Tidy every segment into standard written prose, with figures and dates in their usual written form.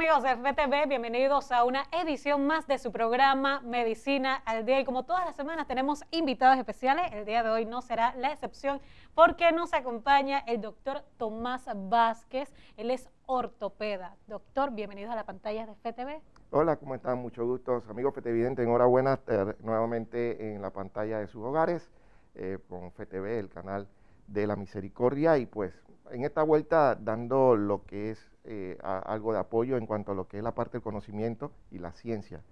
amigos de FTV? Bienvenidos a una edición más de su programa Medicina al Día. Y como todas las semanas tenemos invitados especiales, el día de hoy no será la excepción porque nos acompaña el doctor Tomás Vázquez. Él es ortopeda. Doctor, bienvenido a la pantalla de FTV. Hola, ¿cómo están? Mucho gusto, amigos FTV. Enhorabuena nuevamente en la pantalla de sus hogares con FTV, el canal de la misericordia, y pues en esta vuelta dando lo que es algo de apoyo en cuanto a lo que es la parte del conocimiento y la ciencia.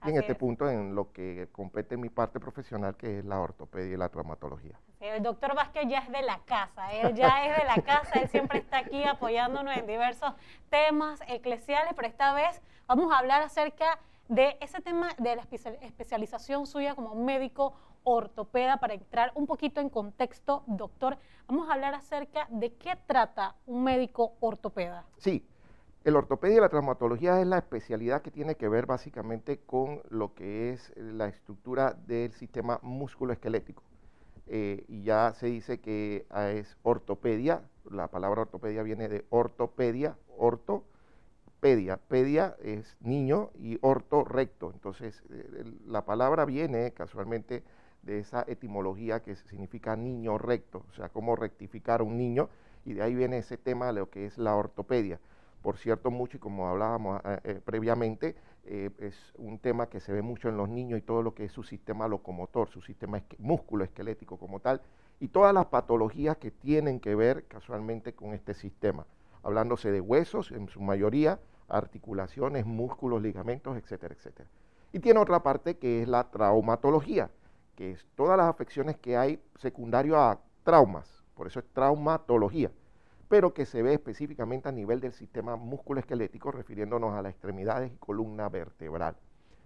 Y en este punto en lo que compete mi parte profesional, que es la ortopedia y la traumatología. Sí, el doctor Vázquez ya es de la casa, él ya es de la casa, él siempre está aquí apoyándonos en diversos temas eclesiales, pero esta vez vamos a hablar acerca de ese tema de la especialización suya como médico ortopeda. Para entrar un poquito en contexto, doctor, vamos a hablar acerca de qué trata un médico ortopeda. Sí, el ortopedia y la traumatología es la especialidad que tiene que ver básicamente con lo que es la estructura del sistema musculoesquelético. Y ya se dice que es ortopedia, la palabra ortopedia viene de ortopedia, pedia es niño y orto recto, entonces la palabra viene casualmente de esa etimología que significa niño recto, o sea, cómo rectificar a un niño, y de ahí viene ese tema de lo que es la ortopedia. Por cierto, mucho, y como hablábamos previamente, es un tema que se ve mucho en los niños y todo lo que es su sistema locomotor, su sistema músculo-esquelético como tal, y todas las patologías que tienen que ver casualmente con este sistema, hablándose de huesos en su mayoría, articulaciones, músculos, ligamentos, etcétera, etcétera. Y tiene otra parte que es la traumatología, que es todas las afecciones que hay secundario a traumas, por eso es traumatología, pero que se ve específicamente a nivel del sistema musculoesquelético, refiriéndonos a las extremidades y columna vertebral.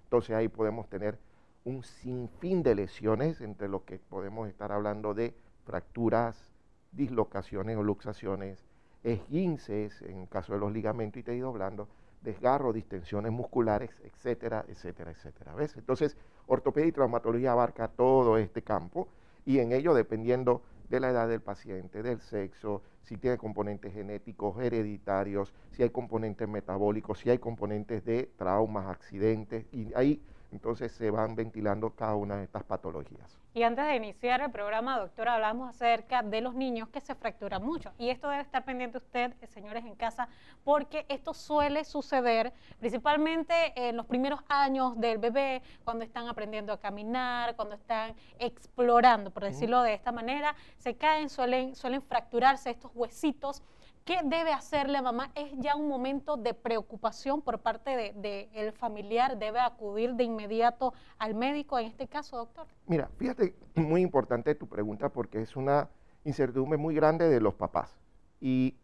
Entonces ahí podemos tener un sinfín de lesiones, entre lo que podemos estar hablando de fracturas, dislocaciones o luxaciones, esguinces, en el caso de los ligamentos y tejidos blandos, desgarro, distensiones musculares, etcétera, etcétera, etcétera. ¿Ves? Entonces, ortopedia y traumatología abarca todo este campo, y en ello, dependiendo de la edad del paciente, del sexo, si tiene componentes genéticos, hereditarios, si hay componentes metabólicos, si hay componentes de traumas, accidentes, y ahí entonces se van ventilando cada una de estas patologías. Y antes de iniciar el programa, doctora, hablamos acerca de los niños que se fracturan mucho. Y esto debe estar pendiente usted, señores en casa, porque esto suele suceder principalmente en los primeros años del bebé, cuando están aprendiendo a caminar, cuando están explorando, por decirlo de esta manera, se caen, suelen fracturarse estos huesitos. ¿Qué debe hacer la mamá? ¿Es ya un momento de preocupación por parte del familiar? ¿Debe acudir de inmediato al médico en este caso, doctor? Mira, fíjate, muy importante tu pregunta porque es una incertidumbre muy grande de los papás. Y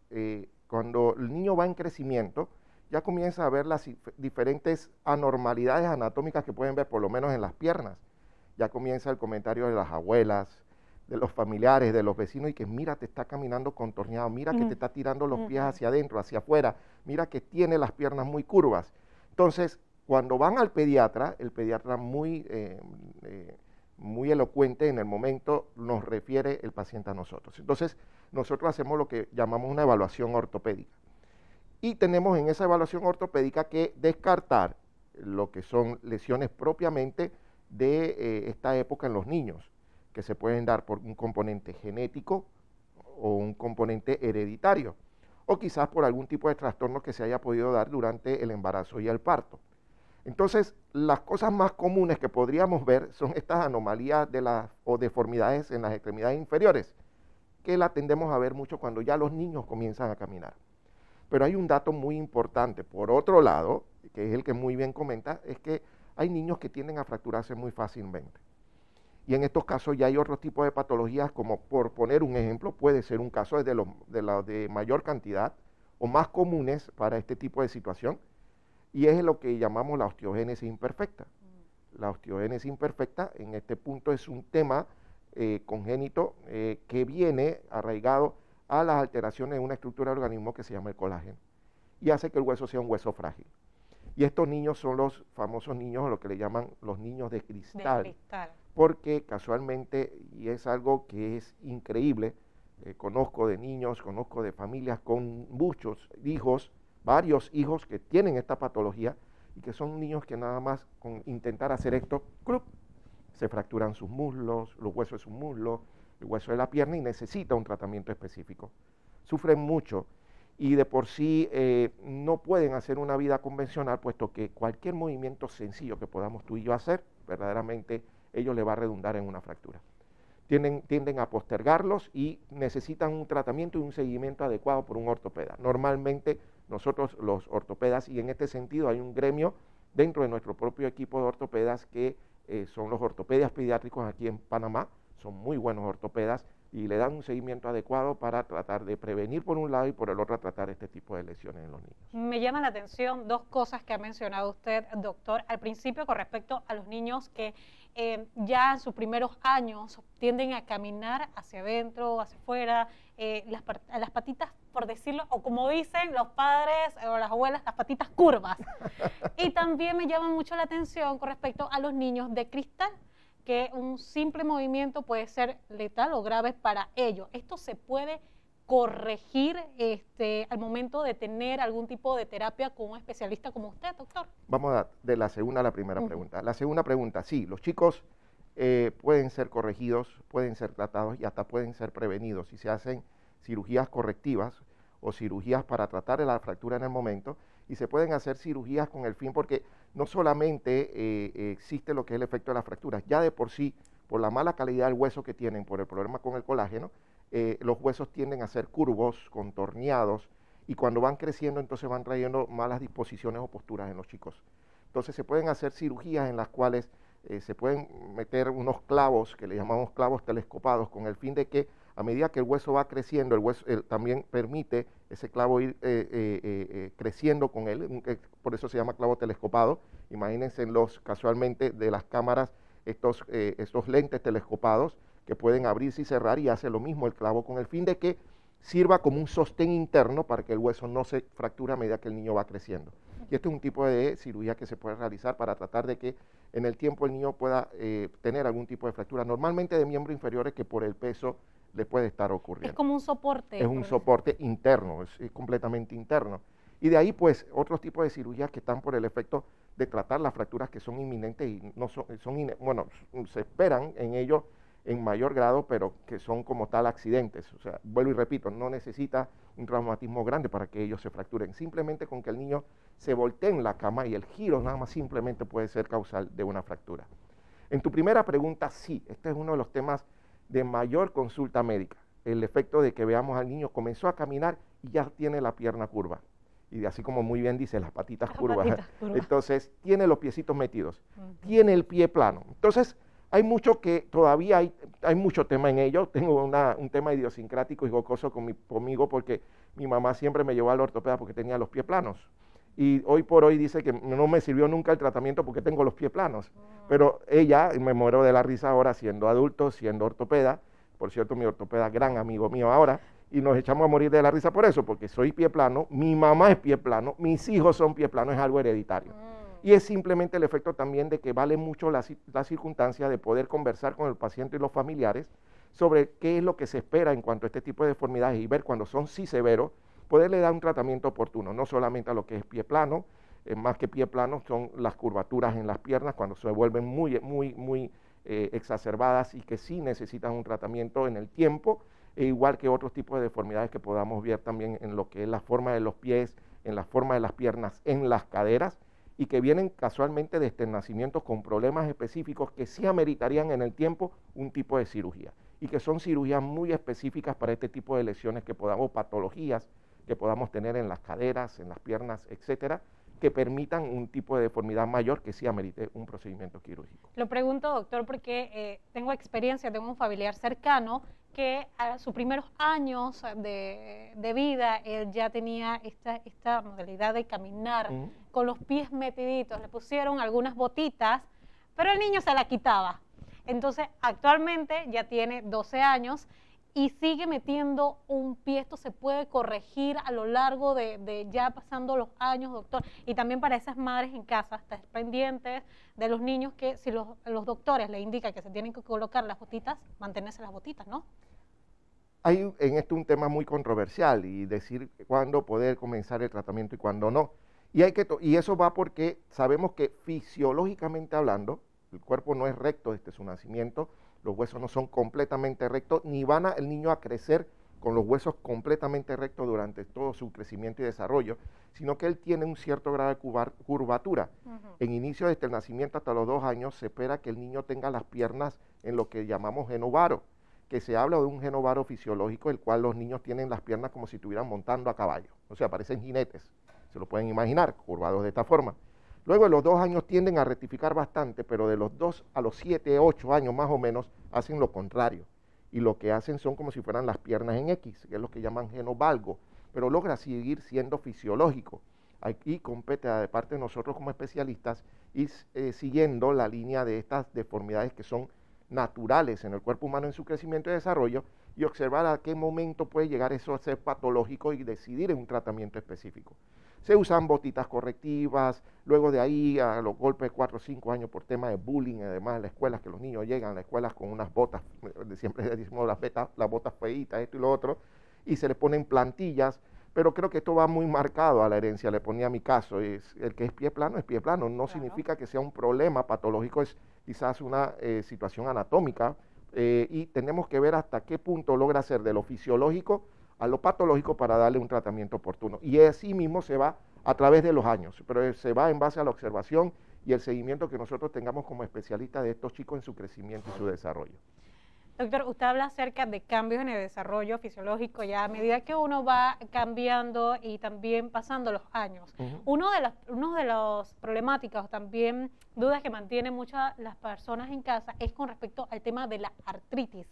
cuando el niño va en crecimiento, ya comienza a ver las diferentes anormalidades anatómicas que pueden ver, por lo menos en las piernas. Ya comienza el comentario de las abuelas, de los familiares, de los vecinos, y que mira, te está caminando contorneado, mira que te está tirando los pies hacia adentro, hacia afuera, mira que tiene las piernas muy curvas. Entonces, cuando van al pediatra, el pediatra muy elocuente en el momento nos refiere el paciente a nosotros. Entonces, nosotros hacemos lo que llamamos una evaluación ortopédica. Y tenemos en esa evaluación ortopédica que descartar lo que son lesiones propiamente de esta época en los niños, que se pueden dar por un componente genético o un componente hereditario, o quizás por algún tipo de trastorno que se haya podido dar durante el embarazo y el parto. Entonces, las cosas más comunes que podríamos ver son estas anomalías o deformidades en las extremidades inferiores, que la tendemos a ver mucho cuando ya los niños comienzan a caminar. Pero hay un dato muy importante, por otro lado, que es el que muy bien comenta, es que hay niños que tienden a fracturarse muy fácilmente. Y en estos casos ya hay otros tipos de patologías, como por poner un ejemplo, puede ser un caso de mayor cantidad o más comunes para este tipo de situación, y es lo que llamamos la osteogénesis imperfecta. La osteogénesis imperfecta en este punto es un tema congénito que viene arraigado a las alteraciones en una estructura del organismo que se llama el colágeno, y hace que el hueso sea un hueso frágil. Y estos niños son los famosos niños, o lo que le llaman los niños de cristal. Porque casualmente, y es algo que es increíble, conozco de niños, conozco de familias con muchos hijos varios hijos que tienen esta patología y que son niños que nada más con intentar hacer esto, ¡clup!, se fracturan sus muslos, los huesos de sus muslos, el hueso de la pierna y necesita un tratamiento específico. Sufren mucho y de por sí no pueden hacer una vida convencional, puesto que cualquier movimiento sencillo que podamos tú y yo hacer, verdaderamente ellos le va a redundar en una fractura. Tienden a postergarlos y necesitan un tratamiento y un seguimiento adecuado por un ortopeda. Normalmente nosotros los ortopedas, y en este sentido hay un gremio dentro de nuestro propio equipo de ortopedas que son los ortopedas pediátricos aquí en Panamá, son muy buenos ortopedas y le dan un seguimiento adecuado para tratar de prevenir por un lado y por el otro tratar este tipo de lesiones en los niños. Me llama la atención dos cosas que ha mencionado usted, doctor, al principio con respecto a los niños que ya en sus primeros años tienden a caminar hacia adentro, hacia afuera, las patitas, por decirlo, o como dicen los padres o las abuelas, las patitas curvas. Y también me llama mucho la atención con respecto a los niños de cristal, que un simple movimiento puede ser letal o grave para ellos. ¿Esto se puede corregir al momento de tener algún tipo de terapia con un especialista como usted, doctor? Vamos de la segunda a la primera pregunta. La segunda pregunta, sí, los chicos pueden ser corregidos, pueden ser tratados y hasta pueden ser prevenidos si se hacen cirugías correctivas o cirugías para tratar la fractura en el momento, y se pueden hacer cirugías con el fin, porque no solamente existe lo que es el efecto de las fracturas, ya de por sí, por la mala calidad del hueso que tienen, por el problema con el colágeno, los huesos tienden a ser curvos, contorneados, y cuando van creciendo entonces van trayendo malas disposiciones o posturas en los chicos. Entonces se pueden hacer cirugías en las cuales se pueden meter unos clavos, que le llamamos clavos telescopados, con el fin de que a medida que el hueso va creciendo, el hueso también permite ese clavo ir creciendo con él, por eso se llama clavo telescopado. Imagínense casualmente de las cámaras estos lentes telescopados que pueden abrirse y cerrar, y hace lo mismo el clavo con el fin de que sirva como un sostén interno para que el hueso no se fracture a medida que el niño va creciendo. Y este es un tipo de cirugía que se puede realizar para tratar de que en el tiempo el niño pueda tener algún tipo de fractura, normalmente de miembros inferiores, que por el peso le puede estar ocurriendo. Es como un soporte. Es un soporte interno, es completamente interno. Y de ahí pues otros tipos de cirugías que están por el efecto de tratar las fracturas que son inminentes y no bueno, se esperan en ellos en mayor grado, pero que son como tal accidentes. O sea, vuelvo y repito, no necesita un traumatismo grande para que ellos se fracturen. Simplemente con que el niño se voltee en la cama y el giro nada más simplemente puede ser causal de una fractura. En tu primera pregunta, sí, este es uno de los temas de mayor consulta médica. El efecto de que veamos al niño comenzó a caminar y ya tiene la pierna curva. Y así como muy bien dice, las patitas curvas. Entonces, tiene los piecitos metidos, tiene el pie plano. Entonces, hay mucho que todavía hay mucho tema en ello. Tengo un tema idiosincrático y jocoso conmigo, porque mi mamá siempre me llevó al ortopeda porque tenía los pies planos. Y hoy por hoy dice que no me sirvió nunca el tratamiento porque tengo los pies planos. Pero ella, me muero de la risa ahora siendo adulto, siendo ortopeda. Por cierto, mi ortopeda, gran amigo mío ahora, y nos echamos a morir de la risa por eso, porque soy pie plano, mi mamá es pie plano, mis hijos son pie plano, es algo hereditario. Y es simplemente el efecto también de que vale mucho la circunstancia de poder conversar con el paciente y los familiares sobre qué es lo que se espera en cuanto a este tipo de deformidades, y ver cuando son sí severos, poderle dar un tratamiento oportuno, no solamente a lo que es pie plano, más que pie plano son las curvaturas en las piernas cuando se vuelven muy exacerbadas y que sí necesitan un tratamiento en el tiempo, igual que otros tipos de deformidades que podamos ver también en lo que es la forma de los pies, en la forma de las piernas, en las caderas, y que vienen casualmente desde el nacimiento con problemas específicos que sí ameritarían en el tiempo un tipo de cirugía, y que son cirugías muy específicas para este tipo de lesiones que podamos, patologías que podamos tener en las caderas, en las piernas, etcétera, que permitan un tipo de deformidad mayor que sí amerite un procedimiento quirúrgico. Lo pregunto, doctor, porque tengo experiencia, tengo un familiar cercano que a sus primeros años de vida él ya tenía esta modalidad de caminar con los pies metiditos. Le pusieron algunas botitas, pero el niño se la quitaba. Entonces, actualmente ya tiene 12 años y sigue metiendo un pie. Esto se puede corregir a lo largo de ya pasando los años, doctor. Y también para esas madres en casa, estar pendientes de los niños, que si los doctores les indican que se tienen que colocar las botitas, mantenerse las botitas, ¿no? Hay en esto un tema muy controversial y decir cuándo poder comenzar el tratamiento y cuándo no. Y eso va porque sabemos que fisiológicamente hablando, el cuerpo no es recto desde su nacimiento, los huesos no son completamente rectos, ni van el niño a crecer con los huesos completamente rectos durante todo su crecimiento y desarrollo, sino que él tiene un cierto grado de curvatura. En inicio desde el nacimiento hasta los 2 años se espera que el niño tenga las piernas en lo que llamamos genovaro, que se habla de un genovaro fisiológico, el cual los niños tienen las piernas como si estuvieran montando a caballo, o sea, parecen jinetes, se lo pueden imaginar, curvados de esta forma. Luego de los 2 años tienden a rectificar bastante, pero de los 2 a los 7, 8 años más o menos hacen lo contrario. Y lo que hacen son como si fueran las piernas en X, que es lo que llaman genovalgo, pero logra seguir siendo fisiológico. Aquí compete de parte de nosotros como especialistas ir siguiendo la línea de estas deformidades que son naturales en el cuerpo humano en su crecimiento y desarrollo y observar a qué momento puede llegar eso a ser patológico y decidir en un tratamiento específico. Se usan botitas correctivas, luego de ahí a los golpes de 4 o 5 años por tema de bullying, además en las escuelas, que los niños llegan a las escuelas con unas botas, siempre decimos las botas feitas, esto y lo otro, y se les ponen plantillas, pero creo que esto va muy marcado a la herencia, le ponía mi caso, el que es pie plano, no claro. Significa que sea un problema patológico, es quizás una situación anatómica, y tenemos que ver hasta qué punto logra ser de lo fisiológico a lo patológico para darle un tratamiento oportuno. Y así mismo se va a través de los años, pero se va en base a la observación y el seguimiento que nosotros tengamos como especialistas de estos chicos en su crecimiento y su desarrollo. Doctor, usted habla acerca de cambios en el desarrollo fisiológico ya a medida que uno va cambiando y también pasando los años. Uno de las problemáticas o también dudas que mantienen muchas las personas en casa es con respecto al tema de la artritis.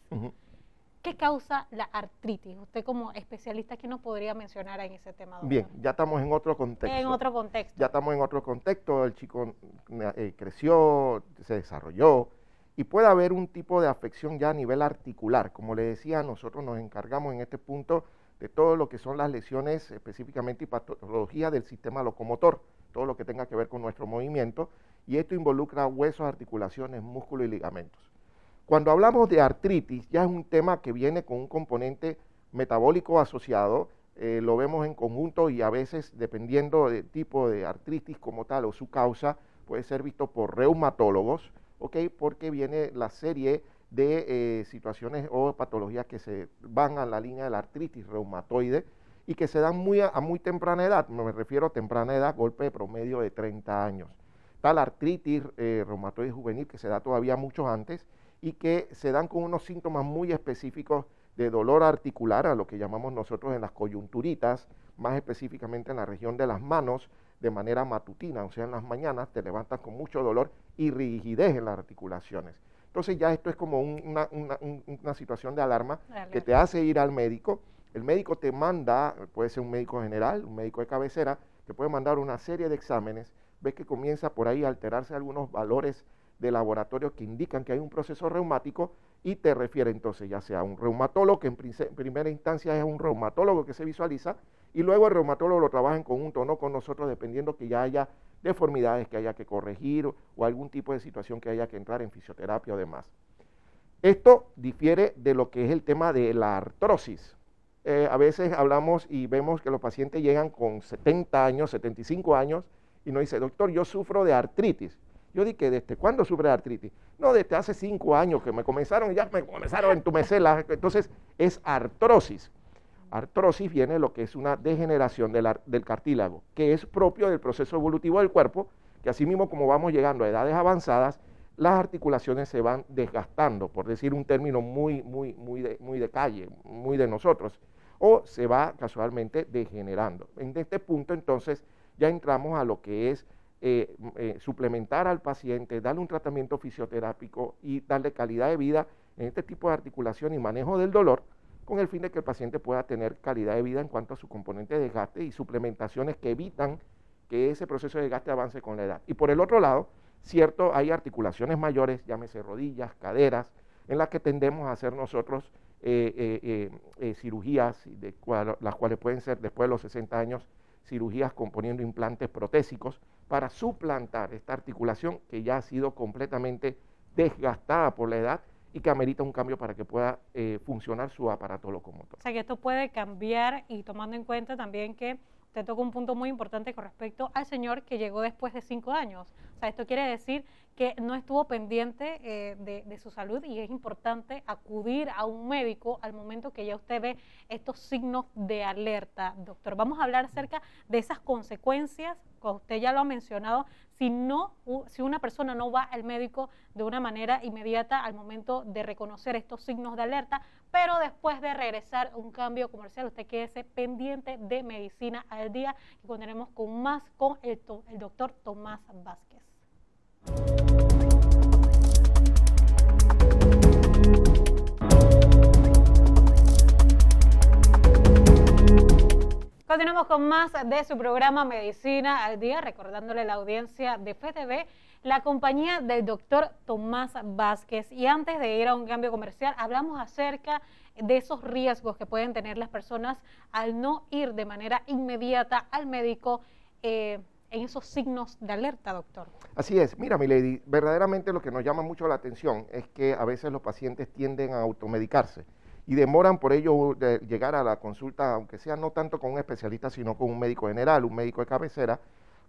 ¿Qué causa la artritis? Usted como especialista, ¿qué nos podría mencionar en ese tema, doctor? Bien, ya estamos en otro contexto. En otro contexto. Ya estamos en otro contexto, el chico creció, se desarrolló, y puede haber un tipo de afección ya a nivel articular. Como le decía, nosotros nos encargamos en este punto de todo lo que son las lesiones específicamente y patologías del sistema locomotor, todo lo que tenga que ver con nuestro movimiento, y esto involucra huesos, articulaciones, músculos y ligamentos. Cuando hablamos de artritis, ya es un tema que viene con un componente metabólico asociado, lo vemos en conjunto y a veces, dependiendo del tipo de artritis como tal o su causa, puede ser visto por reumatólogos, ¿okay? Porque viene la serie de situaciones o patologías que se van a la línea de la artritis reumatoide y que se dan a muy temprana edad, me refiero a temprana edad, golpe de promedio de 30 años. Tal artritis reumatoide juvenil que se da todavía mucho antes, y que se dan con unos síntomas muy específicos de dolor articular, a lo que llamamos nosotros en las coyunturitas, más específicamente en la región de las manos, de manera matutina, o sea, en las mañanas te levantas con mucho dolor y rigidez en las articulaciones. Entonces ya esto es como una situación de alarma que te hace ir al médico. El médico te manda, puede ser un médico general, un médico de cabecera, te puede mandar una serie de exámenes, ves que comienza por ahí a alterarse algunos valores de laboratorio que indican que hay un proceso reumático y te refiere entonces ya sea a un reumatólogo, que en primera instancia es un reumatólogo que se visualiza, y luego el reumatólogo lo trabaja en conjunto o no con nosotros, dependiendo que ya haya deformidades que haya que corregir o algún tipo de situación que haya que entrar en fisioterapia o demás. Esto difiere de lo que es el tema de la artrosis. A veces hablamos y vemos que los pacientes llegan con 70 años, 75 años, y nos dice, doctor, yo sufro de artritis. Yo dije, ¿desde cuándo sufre de artritis? No, desde hace 5 años que me comenzaron a entumecer, entonces es artrosis. Artrosis viene de lo que es una degeneración del cartílago, que es propio del proceso evolutivo del cuerpo, que así mismo como vamos llegando a edades avanzadas, las articulaciones se van desgastando, por decir un término muy de calle, muy de nosotros, o se va casualmente degenerando. En este punto entonces ya entramos a lo que es suplementar al paciente, darle un tratamiento fisioterápico y darle calidad de vida en este tipo de articulación y manejo del dolor, con el fin de que el paciente pueda tener calidad de vida en cuanto a su componente de desgaste y suplementaciones que evitan que ese proceso de desgaste avance con la edad. Y por el otro lado, cierto, hay articulaciones mayores, llámese rodillas, caderas, en las que tendemos a hacer nosotros cirugías, las cuales pueden ser después de los 60 años, cirugías componiendo implantes protésicos para suplantar esta articulación que ya ha sido completamente desgastada por la edad y que amerita un cambio para que pueda funcionar su aparato locomotor. O sea que esto puede cambiar, y tomando en cuenta también que usted toca un punto muy importante con respecto al señor que llegó después de 5 años. O sea, esto quiere decir que no estuvo pendiente de su salud, y es importante acudir a un médico al momento que ya usted ve estos signos de alerta. Doctor, vamos a hablar acerca de esas consecuencias, que usted ya lo ha mencionado, si una persona no va al médico de una manera inmediata al momento de reconocer estos signos de alerta, pero después de regresar a un cambio comercial, usted quédese pendiente de Medicina al Día, y continuaremos con el doctor Tomás Vázquez. Continuamos con más de su programa Medicina al Día, recordándole a la audiencia de FETV la compañía del doctor Tomás Vázquez. Y antes de ir a un cambio comercial, hablamos acerca de esos riesgos que pueden tener las personas al no ir de manera inmediata al médico en esos signos de alerta, doctor. Así es. Mira, milady, verdaderamente lo que nos llama mucho la atención es que a veces los pacientes tienden a automedicarse y demoran por ello de llegar a la consulta, aunque sea no tanto con un especialista, sino con un médico general, un médico de cabecera,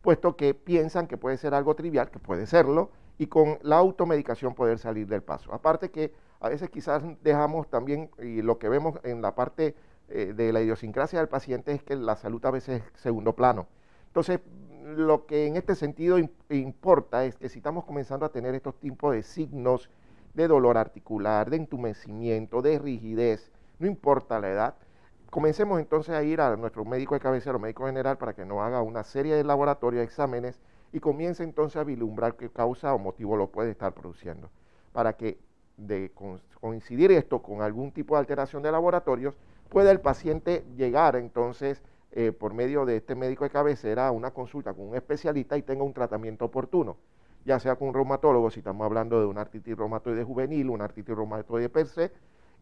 puesto que piensan que puede ser algo trivial, que puede serlo, y con la automedicación poder salir del paso. Aparte que a veces quizás dejamos también, y lo que vemos en la parte de la idiosincrasia del paciente es que la salud a veces es segundo plano. Entonces, lo que en este sentido importa es que si estamos comenzando a tener estos tipos de signos de dolor articular, de entumecimiento, de rigidez, no importa la edad, comencemos entonces a ir a nuestro médico de cabecera o médico general para que nos haga una serie de laboratorios, exámenes, y comience entonces a vislumbrar qué causa o motivo lo puede estar produciendo, para que de coincidir esto con algún tipo de alteración de laboratorios, pueda el paciente llegar entonces por medio de este médico de cabecera a una consulta con un especialista y tenga un tratamiento oportuno, ya sea con un reumatólogo, si estamos hablando de una artritis reumatoide juvenil, una artritis reumatoide per se.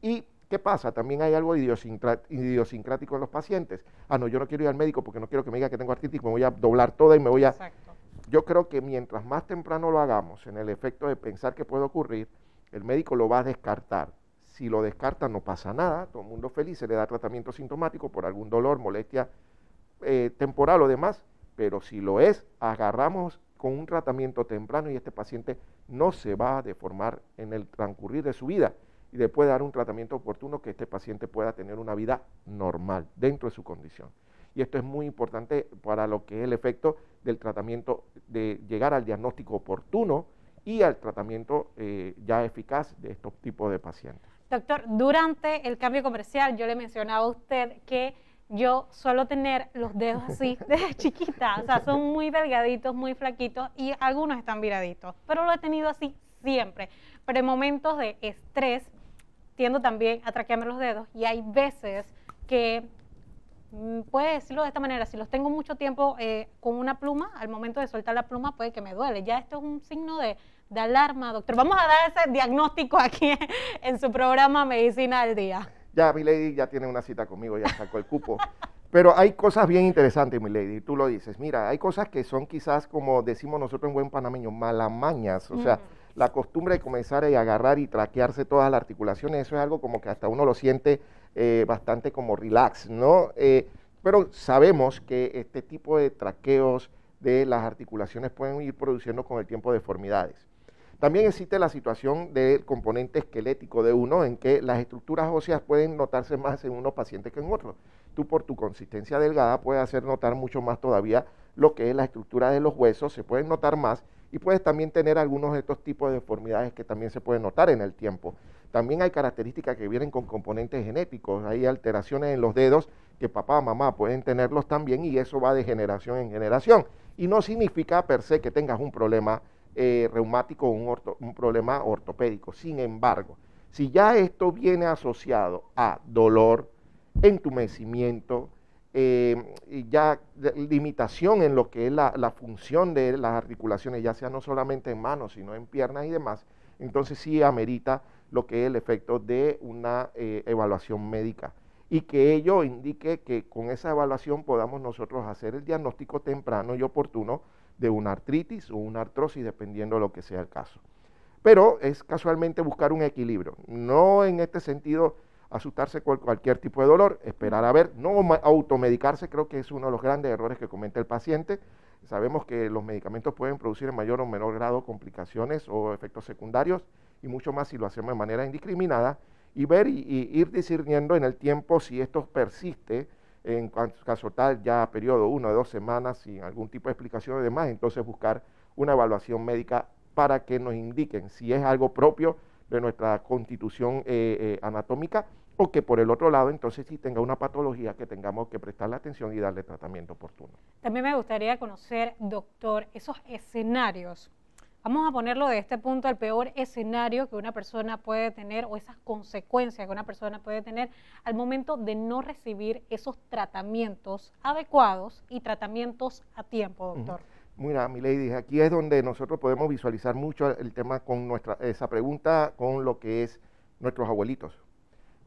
¿Y qué pasa? También hay algo idiosincrático en los pacientes. Ah, no, yo no quiero ir al médico porque no quiero que me diga que tengo artritis, me voy a doblar toda y me voy a... Exacto. Yo creo que mientras más temprano lo hagamos, en el efecto de pensar que puede ocurrir, el médico lo va a descartar. Si lo descarta no pasa nada, todo el mundo feliz, se le da tratamiento sintomático por algún dolor, molestia temporal o demás, pero si lo es, agarramos con un tratamiento temprano y este paciente no se va a deformar en el transcurrir de su vida, y después dar un tratamiento oportuno que este paciente pueda tener una vida normal dentro de su condición. Y esto es muy importante para lo que es el efecto del tratamiento, de llegar al diagnóstico oportuno y al tratamiento ya eficaz de estos tipos de pacientes. Doctor, durante el cambio comercial yo le mencionaba a usted que yo suelo tener los dedos así desde chiquita, o sea, son muy delgaditos, muy flaquitos, y algunos están viraditos, pero lo he tenido así siempre. Pero en momentos de estrés tiendo también a traquearme los dedos, y hay veces que, puede decirlo de esta manera, si los tengo mucho tiempo con una pluma, al momento de soltar la pluma puede que me duele. Ya esto es un signo de alarma, doctor. Vamos a dar ese diagnóstico aquí en su programa Medicina al Día. Ya, milady ya tiene una cita conmigo, ya sacó el cupo. Pero hay cosas bien interesantes, milady, tú lo dices. Mira, hay cosas que son quizás, como decimos nosotros en buen panameño, malamañas. O sea, la costumbre de comenzar a agarrar y traquearse todas las articulaciones, eso es algo como que hasta uno lo siente bastante como relax, ¿no? Pero sabemos que este tipo de traqueos de las articulaciones pueden ir produciendo con el tiempo deformidades. También existe la situación del componente esquelético de uno, en que las estructuras óseas pueden notarse más en unos pacientes que en otros. Tú, por tu consistencia delgada, puedes hacer notar mucho más todavía lo que es la estructura de los huesos, se pueden notar más, y puedes también tener algunos de estos tipos de deformidades que también se pueden notar en el tiempo. También hay características que vienen con componentes genéticos, hay alteraciones en los dedos que papá, mamá pueden tenerlos también, y eso va de generación en generación. Y no significa per se que tengas un problema reumático o un problema ortopédico. Sin embargo, si ya esto viene asociado a dolor, entumecimiento, y ya limitación en lo que es la función de las articulaciones, ya sea no solamente en manos, sino en piernas y demás, entonces sí amerita lo que es el efecto de una evaluación médica, y que ello indique que con esa evaluación podamos nosotros hacer el diagnóstico temprano y oportuno de una artritis o una artrosis, dependiendo de lo que sea el caso. pero es casualmente buscar un equilibrio, no en este sentido asustarse con cualquier tipo de dolor, esperar a ver, no automedicarse, creo que es uno de los grandes errores que comete el paciente. Sabemos que los medicamentos pueden producir en mayor o menor grado complicaciones o efectos secundarios, y mucho más si lo hacemos de manera indiscriminada, y ver y ir discerniendo en el tiempo si esto persiste, en caso tal ya periodo 1 o 2 semanas sin algún tipo de explicación y demás, entonces buscar una evaluación médica para que nos indiquen si es algo propio de nuestra constitución anatómica, o que por el otro lado entonces sí tenga una patología que tengamos que prestarle atención y darle tratamiento oportuno. También me gustaría conocer, doctor, esos escenarios. Vamos a ponerlo de este punto, el peor escenario que una persona puede tener, o esas consecuencias que una persona puede tener al momento de no recibir esos tratamientos adecuados y tratamientos a tiempo, doctor. Mira, mi lady, aquí es donde nosotros podemos visualizar mucho el tema con esa pregunta, con lo que es nuestros abuelitos.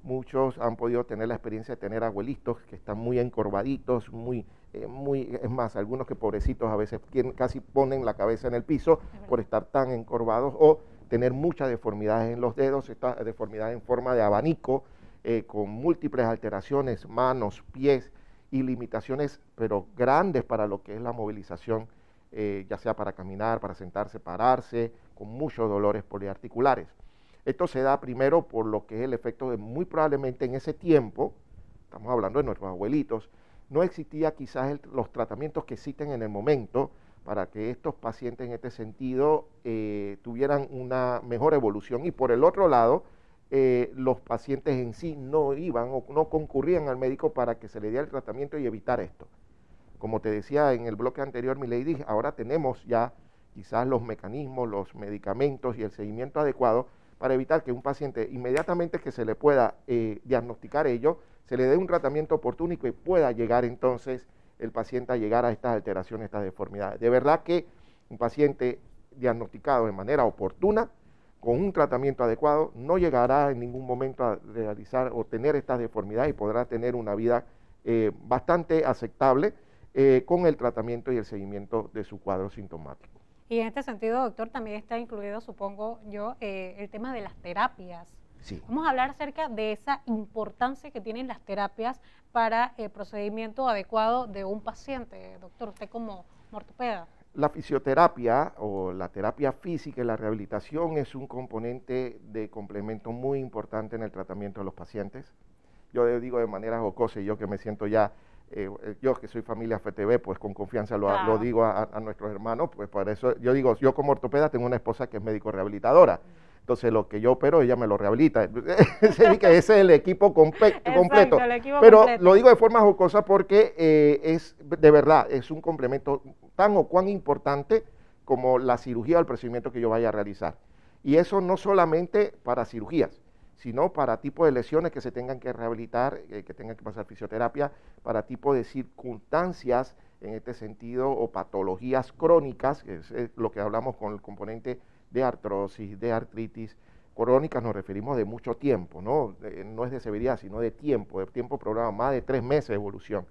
Muchos han podido tener la experiencia de tener abuelitos que están muy encorvaditos, es más, algunos que pobrecitos a veces casi ponen la cabeza en el piso por estar tan encorvados, o tener muchas deformidades en los dedos, estas deformidades en forma de abanico, con múltiples alteraciones, manos, pies y limitaciones, pero grandes para lo que es la movilización, ya sea para caminar, para sentarse, pararse, con muchos dolores poliarticulares. Esto se da primero por lo que es el efecto de muy probablemente en ese tiempo, estamos hablando de nuestros abuelitos, no existía quizás los tratamientos que existen en el momento para que estos pacientes en este sentido tuvieran una mejor evolución, y por el otro lado, los pacientes en sí no iban o no concurrían al médico para que se le diera el tratamiento y evitar esto. Como te decía en el bloque anterior, mi lady, ahora tenemos ya quizás los mecanismos, los medicamentos y el seguimiento adecuado para evitar que un paciente, inmediatamente que se le pueda diagnosticar ello, se le dé un tratamiento oportuno y que pueda llegar entonces el paciente a llegar a estas alteraciones, estas deformidades. De verdad que un paciente diagnosticado de manera oportuna, con un tratamiento adecuado, no llegará en ningún momento a realizar o tener estas deformidades, y podrá tener una vida bastante aceptable con el tratamiento y el seguimiento de su cuadro sintomático. Y en este sentido, doctor, también está incluido, supongo yo, el tema de las terapias. Sí. Vamos a hablar acerca de esa importancia que tienen las terapias para el procedimiento adecuado de un paciente. Doctor, usted como ortopeda. La fisioterapia o la terapia física y la rehabilitación es un componente de complemento muy importante en el tratamiento de los pacientes. Yo digo de manera jocosa, y yo que me siento ya, yo que soy familia FTV, pues con confianza lo digo a nuestros hermanos, pues por eso yo digo, yo como ortopeda tengo una esposa que es médico rehabilitadora. Entonces lo que yo opero, ella me lo rehabilita. Ese es el equipo completo. Exacto, el equipo pero completo. Lo digo de forma jocosa porque es de verdad, es un complemento tan o cuán importante como la cirugía o el procedimiento que yo vaya a realizar. Y eso no solamente para cirugías, sino para tipo de lesiones que se tengan que rehabilitar, que tengan que pasar fisioterapia, para tipo de circunstancias en este sentido, o patologías crónicas, que es lo que hablamos con el componente de artrosis, de artritis crónicas, nos referimos de mucho tiempo, ¿no? No es de severidad, sino de tiempo programado, más de 3 meses de evolución.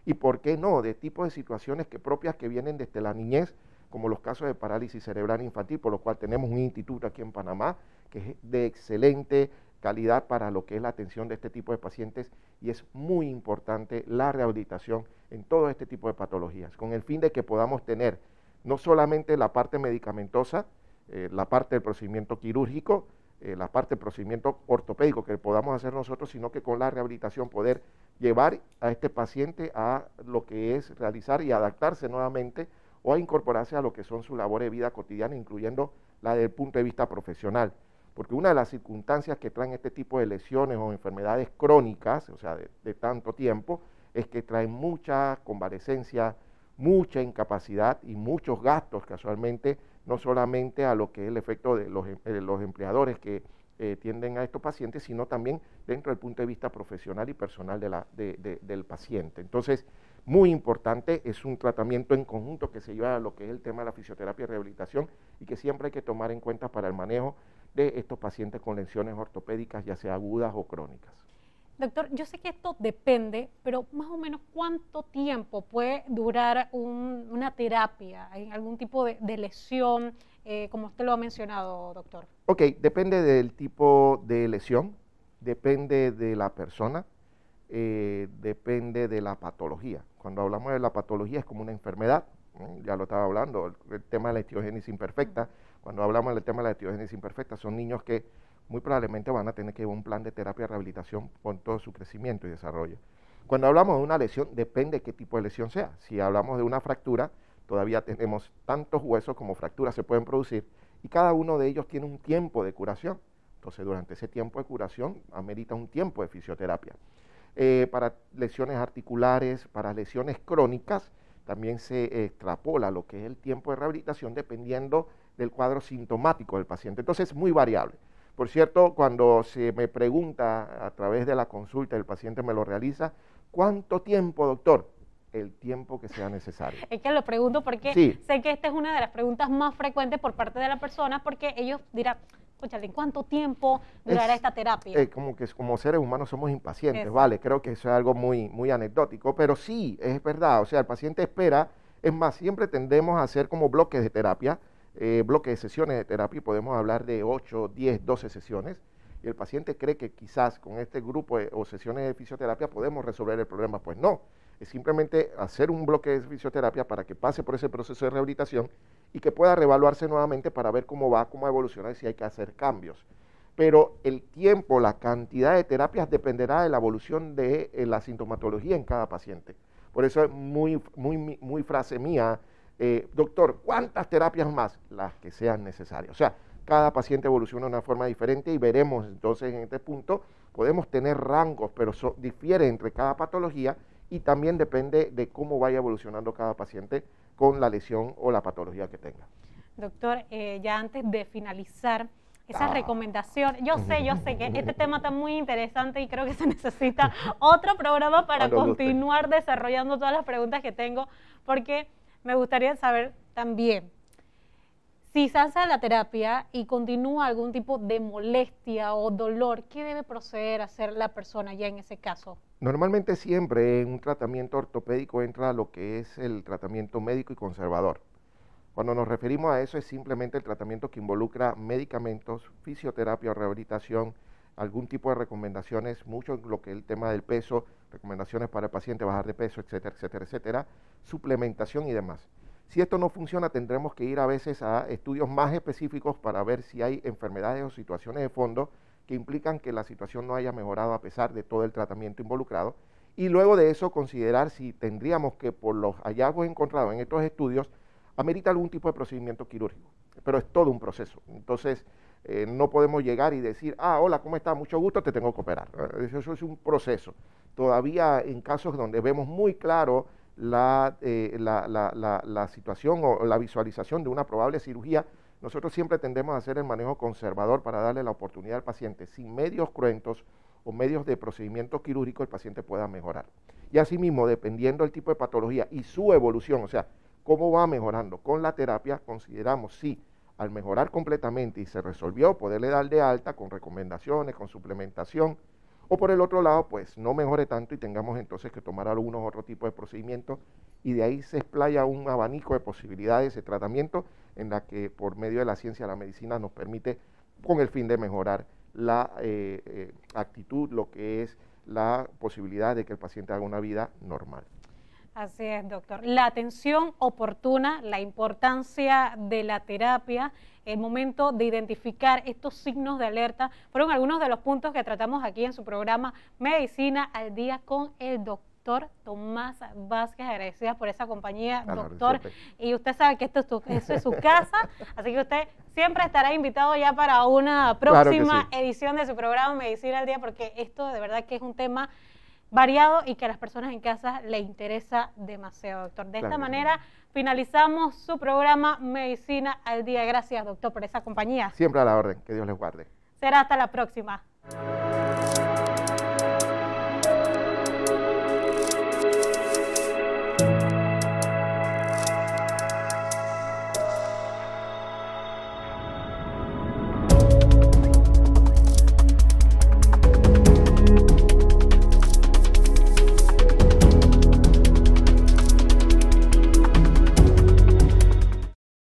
Y por qué no, de tipo de situaciones propias que vienen desde la niñez, como los casos de parálisis cerebral infantil, por lo cual tenemos un instituto aquí en Panamá que es de excelente calidad para lo que es la atención de este tipo de pacientes, y es muy importante la rehabilitación en todo este tipo de patologías, con el fin de que podamos tener no solamente la parte medicamentosa, la parte del procedimiento quirúrgico, la parte del procedimiento ortopédico que podamos hacer nosotros, sino que con la rehabilitación poder llevar a este paciente a lo que es realizar y adaptarse nuevamente, o a incorporarse a lo que son sus labores de vida cotidiana, incluyendo la del punto de vista profesional. Porque una de las circunstancias que traen este tipo de lesiones o enfermedades crónicas, o sea, de tanto tiempo, es que traen mucha convalecencia, mucha incapacidad y muchos gastos casualmente, no solamente a lo que es el efecto de los empleadores que tienden a estos pacientes, sino también dentro del punto de vista profesional y personal del paciente. Entonces, muy importante, es un tratamiento en conjunto que se lleva a lo que es el tema de la fisioterapia y rehabilitación, y que siempre hay que tomar en cuenta para el manejo de estos pacientes con lesiones ortopédicas, ya sea agudas o crónicas. Doctor, yo sé que esto depende, pero más o menos ¿cuánto tiempo puede durar una terapia en algún tipo de lesión como usted lo ha mencionado, doctor? Ok, depende del tipo de lesión, depende de la persona, depende de la patología. Cuando hablamos de la patología es como una enfermedad, ya lo estaba hablando, el tema de la etiogénesis imperfecta. Cuando hablamos del tema de la etiogénesis imperfecta, son niños que muy probablemente van a tener que llevar un plan de terapia de rehabilitación con todo su crecimiento y desarrollo. Cuando hablamos de una lesión, depende de qué tipo de lesión sea. Si hablamos de una fractura, todavía tenemos tantos huesos como fracturas se pueden producir y cada uno de ellos tiene un tiempo de curación. Entonces, durante ese tiempo de curación, amerita un tiempo de fisioterapia. Para lesiones articulares, para lesiones crónicas, también se extrapola lo que es el tiempo de rehabilitación dependiendo del cuadro sintomático del paciente. Entonces, es muy variable. Por cierto, cuando se me pregunta a través de la consulta, el paciente me lo realiza, ¿cuánto tiempo, doctor? El tiempo que sea necesario. Es que lo pregunto porque sí, sé que esta es una de las preguntas más frecuentes por parte de la persona, porque ellos dirán, escúchale, ¿en cuánto tiempo durará esta terapia? Como que como seres humanos somos impacientes, Exacto. ¿vale? Creo que eso es algo muy anecdótico, pero sí, es verdad, o sea, el paciente espera, es más, siempre tendemos a hacer como bloques de terapia, bloques de sesiones de terapia, y podemos hablar de 8, 10, 12 sesiones, y el paciente cree que quizás con este grupo o sesiones de fisioterapia podemos resolver el problema. Pues no, es simplemente hacer un bloque de fisioterapia para que pase por ese proceso de rehabilitación y que pueda reevaluarse nuevamente para ver cómo va, cómo evoluciona y si hay que hacer cambios. Pero el tiempo, la cantidad de terapias dependerá de la evolución de la sintomatología en cada paciente. Por eso es muy frase mía, doctor, ¿cuántas terapias más? Las que sean necesarias. O sea, cada paciente evoluciona de una forma diferente y veremos entonces en este punto, podemos tener rangos, pero difiere entre cada patología y también depende de cómo vaya evolucionando cada paciente con la lesión o la patología que tenga. Doctor, ya antes de finalizar esa recomendación, yo sé que este tema está muy interesante y creo que se necesita otro programa para continuar desarrollando todas las preguntas que tengo, porque me gustaría saber también, si se hace la terapia y continúa algún tipo de molestia o dolor, ¿qué debe proceder a hacer la persona ya en ese caso? Normalmente siempre en un tratamiento ortopédico entra lo que es el tratamiento médico y conservador. Cuando nos referimos a eso es simplemente el tratamiento que involucra medicamentos, fisioterapia o rehabilitación, algún tipo de recomendaciones, mucho lo que es el tema del peso, recomendaciones para el paciente bajar de peso, etcétera, etcétera, etcétera, suplementación y demás. Si esto no funciona, tendremos que ir a veces a estudios más específicos para ver si hay enfermedades o situaciones de fondo que implican que la situación no haya mejorado a pesar de todo el tratamiento involucrado. Y luego de eso, considerar si tendríamos que, por los hallazgos encontrados en estos estudios, amerita algún tipo de procedimiento quirúrgico. Pero es todo un proceso. Entonces, no podemos llegar y decir, hola, ¿cómo está? Mucho gusto, te tengo que operar. Eso es un proceso. Todavía en casos donde vemos muy claro la situación o la visualización de una probable cirugía, nosotros siempre tendemos a hacer el manejo conservador para darle la oportunidad al paciente, sin medios cruentos o medios de procedimiento quirúrgico, el paciente pueda mejorar. Y asimismo, dependiendo del tipo de patología y su evolución, o sea, cómo va mejorando con la terapia, consideramos si al mejorar completamente y se resolvió, poderle dar de alta con recomendaciones, con suplementación, o por el otro lado, pues no mejore tanto y tengamos entonces que tomar algunos otros tipos de procedimientos y de ahí se explaya un abanico de posibilidades de tratamiento en la que por medio de la ciencia la medicina nos permite con el fin de mejorar la actitud, lo que es la posibilidad de que el paciente haga una vida normal. Así es, doctor. La atención oportuna, la importancia de la terapia, el momento de identificar estos signos de alerta, fueron algunos de los puntos que tratamos aquí en su programa Medicina al Día con el doctor Tomás Vázquez. Agradecida por esa compañía, doctor. Y usted sabe que esto es su casa, así que usted siempre estará invitado ya para una próxima edición de su programa Medicina al Día, porque esto de verdad que es un tema variado y que a las personas en casa le interesa demasiado, doctor. De esta manera finalizamos su programa Medicina al Día. Gracias, doctor, por esa compañía. Siempre a la orden. Que Dios les guarde. Será hasta la próxima.